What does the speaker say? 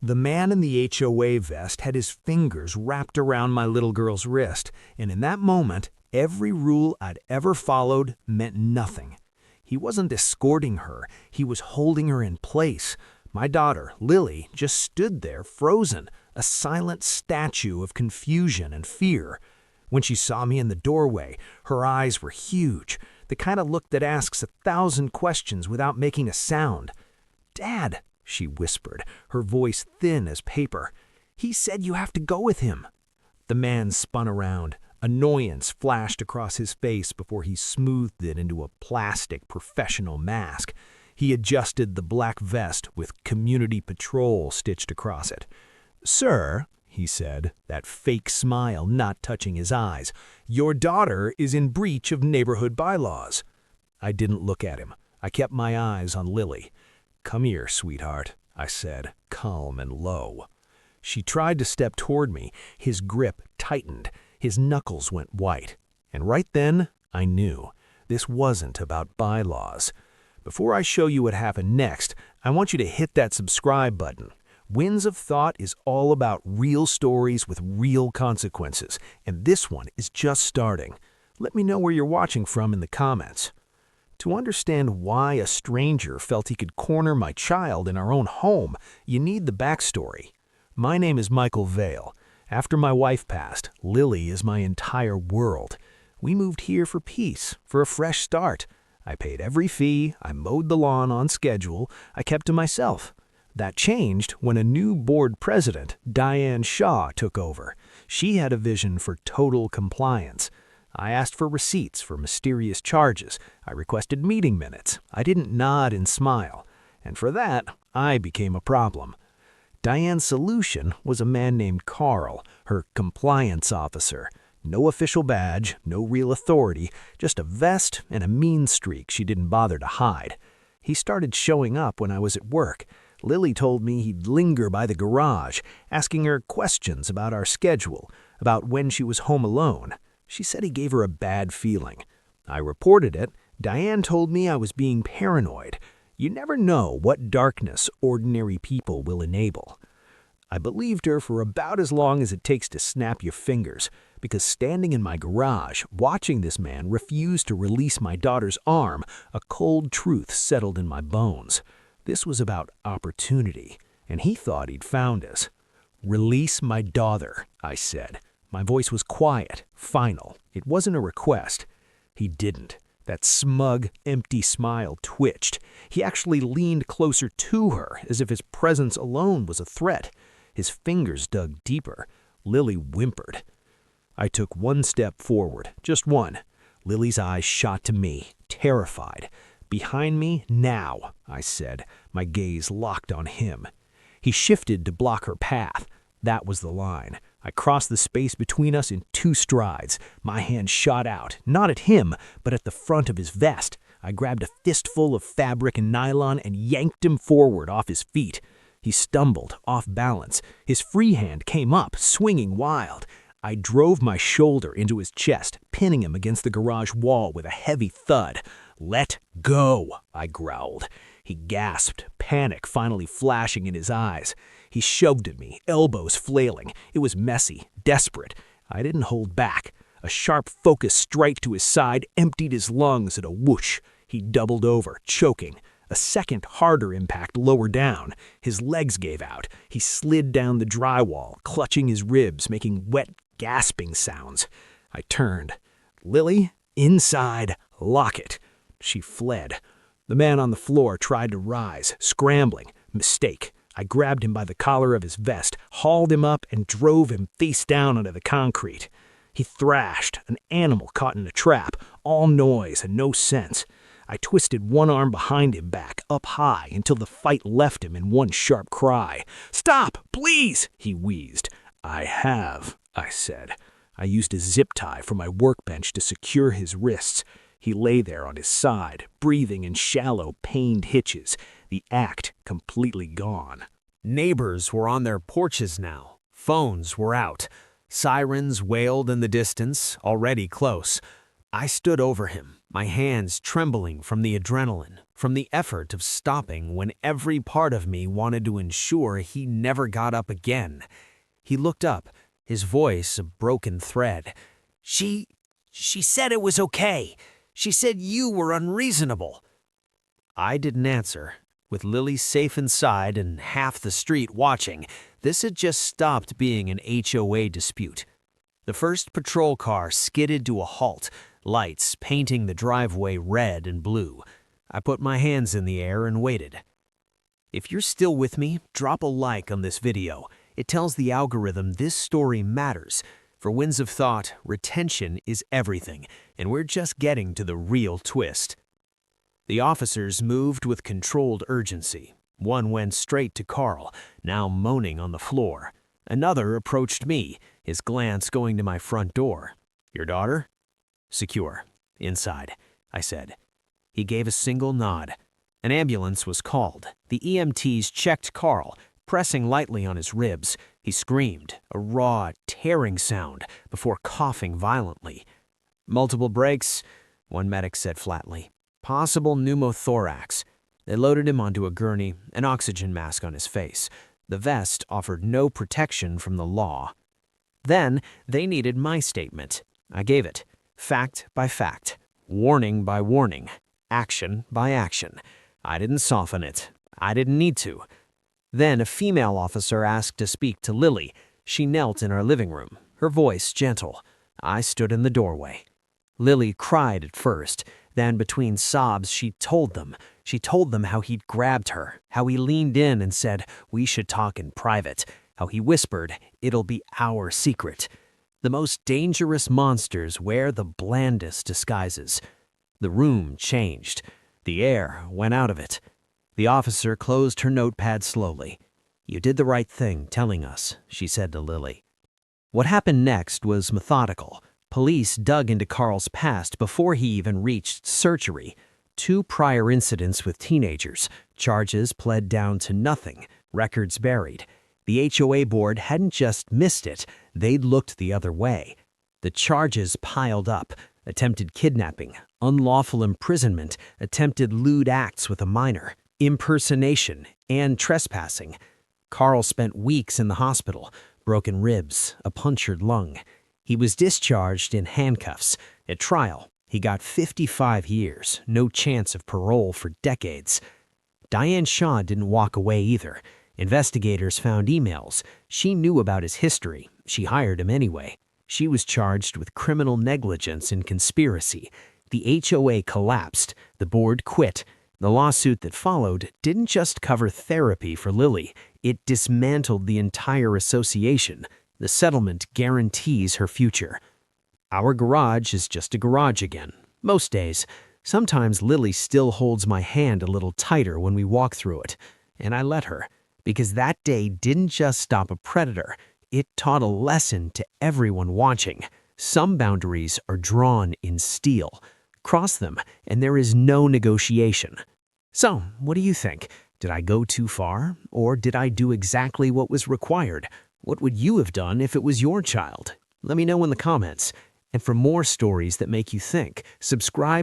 The man in the HOA vest had his fingers wrapped around my little girl's wrist, and in that moment, every rule I'd ever followed meant nothing. He wasn't escorting her, he was holding her in place. My daughter, Lily, just stood there frozen, a silent statue of confusion and fear. When she saw me in the doorway, her eyes were huge, the kind of look that asks 1,000 questions without making a sound. "Dad," she whispered, her voice thin as paper. "He said you have to go with him." The man spun around. Annoyance flashed across his face before he smoothed it into a plastic professional mask. He adjusted the black vest with Community Patrol stitched across it. "Sir," he said, that fake smile not touching his eyes, "your daughter is in breach of neighborhood bylaws." I didn't look at him. I kept my eyes on Lily. "Come here, sweetheart," I said, calm and low. She tried to step toward me. His grip tightened. His knuckles went white. And right then, I knew. This wasn't about bylaws. Before I show you what happened next, I want you to hit that subscribe button. Winds of Thought is all about real stories with real consequences, and this one is just starting. Let me know where you're watching from in the comments. To understand why a stranger felt he could corner my child in our own home, you need the backstory. My name is Michael Vale. After my wife passed, Lily is my entire world. We moved here for peace, for a fresh start. I paid every fee, I mowed the lawn on schedule, I kept to myself. That changed when a new board president, Diane Shaw, took over. She had a vision for total compliance. I asked for receipts for mysterious charges. I requested meeting minutes. I didn't nod and smile. And for that, I became a problem. Diane's solution was a man named Carl, her compliance officer. No official badge, no real authority, just a vest and a mean streak she didn't bother to hide. He started showing up when I was at work. Lily told me he'd linger by the garage, asking her questions about our schedule, about when she was home alone. She said he gave her a bad feeling. I reported it. Diane told me I was being paranoid. You never know what darkness ordinary people will enable. I believed her for about as long as it takes to snap your fingers, because standing in my garage, watching this man refuse to release my daughter's arm, a cold truth settled in my bones. This was about opportunity, and he thought he'd found us. "Release my daughter," I said. My voice was quiet, final. It wasn't a request. He didn't. That smug, empty smile twitched. He actually leaned closer to her, as if his presence alone was a threat. His fingers dug deeper. Lily whimpered. I took one step forward, just one. Lily's eyes shot to me, terrified. "Behind me, now," I said, my gaze locked on him. He shifted to block her path. That was the line. I crossed the space between us in 2 strides. My hand shot out, not at him, but at the front of his vest. I grabbed a fistful of fabric and nylon and yanked him forward off his feet. He stumbled, off balance. His free hand came up, swinging wild. I drove my shoulder into his chest, pinning him against the garage wall with a heavy thud. "Let go," I growled. He gasped, panic finally flashing in his eyes. He shoved at me, elbows flailing. It was messy, desperate. I didn't hold back. A sharp, focused strike to his side emptied his lungs at a whoosh. He doubled over, choking. A second, harder impact lower down. His legs gave out. He slid down the drywall, clutching his ribs, making wet, gasping sounds. I turned. "Lily, inside, lock it." She fled. The man on the floor tried to rise, scrambling. Mistake. I grabbed him by the collar of his vest, hauled him up, and drove him face down onto the concrete. He thrashed, an animal caught in a trap, all noise and no sense. I twisted one arm behind him back, up high, until the fight left him in one sharp cry. "Stop, please," he wheezed. "I have," I said. I used a zip tie from my workbench to secure his wrists. He lay there on his side, breathing in shallow, pained hitches, the act completely gone. Neighbors were on their porches now. Phones were out. Sirens wailed in the distance, already close. I stood over him, my hands trembling from the adrenaline, from the effort of stopping when every part of me wanted to ensure he never got up again. He looked up, his voice a broken thread. She said it was okay. She said you were unreasonable." I didn't answer. With Lily safe inside and half the street watching, this had just stopped being an HOA dispute. The first patrol car skidded to a halt, lights painting the driveway red and blue. I put my hands in the air and waited. If you're still with me, drop a like on this video. It tells the algorithm this story matters. For Winds of Thought, retention is everything, and we're just getting to the real twist. The officers moved with controlled urgency. One went straight to Carl, now moaning on the floor. Another approached me, his glance going to my front door. "Your daughter?" "Secure. Inside," I said. He gave a single nod. An ambulance was called. The EMTs checked Carl, pressing lightly on his ribs. He screamed, a raw, tearing sound, before coughing violently. "Multiple breaks," one medic said flatly. "Possible pneumothorax." They loaded him onto a gurney, an oxygen mask on his face. The vest offered no protection from the law. Then they needed my statement. I gave it, fact by fact, warning by warning, action by action. I didn't soften it. I didn't need to. Then a female officer asked to speak to Lily. She knelt in our living room, her voice gentle. I stood in the doorway. Lily cried at first. Then between sobs, she told them how he'd grabbed her, how he leaned in and said, "We should talk in private," how he whispered, "It'll be our secret." The most dangerous monsters wear the blandest disguises. The room changed. The air went out of it. The officer closed her notepad slowly. "You did the right thing telling us," she said to Lily. What happened next was methodical. Police dug into Carl's past before he even reached surgery. 2 prior incidents with teenagers, charges pled down to nothing, records buried. The HOA board hadn't just missed it, they'd looked the other way. The charges piled up: attempted kidnapping, unlawful imprisonment, attempted lewd acts with a minor, impersonation, and trespassing. Carl spent weeks in the hospital, broken ribs, a punctured lung. He was discharged in handcuffs. At trial, he got 55 years, no chance of parole for decades. Diane Shaw didn't walk away either. Investigators found emails. She knew about his history. She hired him anyway. She was charged with criminal negligence and conspiracy. The HOA collapsed. The board quit. The lawsuit that followed didn't just cover therapy for Lily. It dismantled the entire association. The settlement guarantees her future. Our garage is just a garage again. Most days. Sometimes Lily still holds my hand a little tighter when we walk through it. And I let her. Because that day didn't just stop a predator. It taught a lesson to everyone watching. Some boundaries are drawn in steel. Cross them, and there is no negotiation. So, what do you think? Did I go too far? Or did I do exactly what was required? What would you have done if it was your child? Let me know in the comments. And for more stories that make you think, subscribe.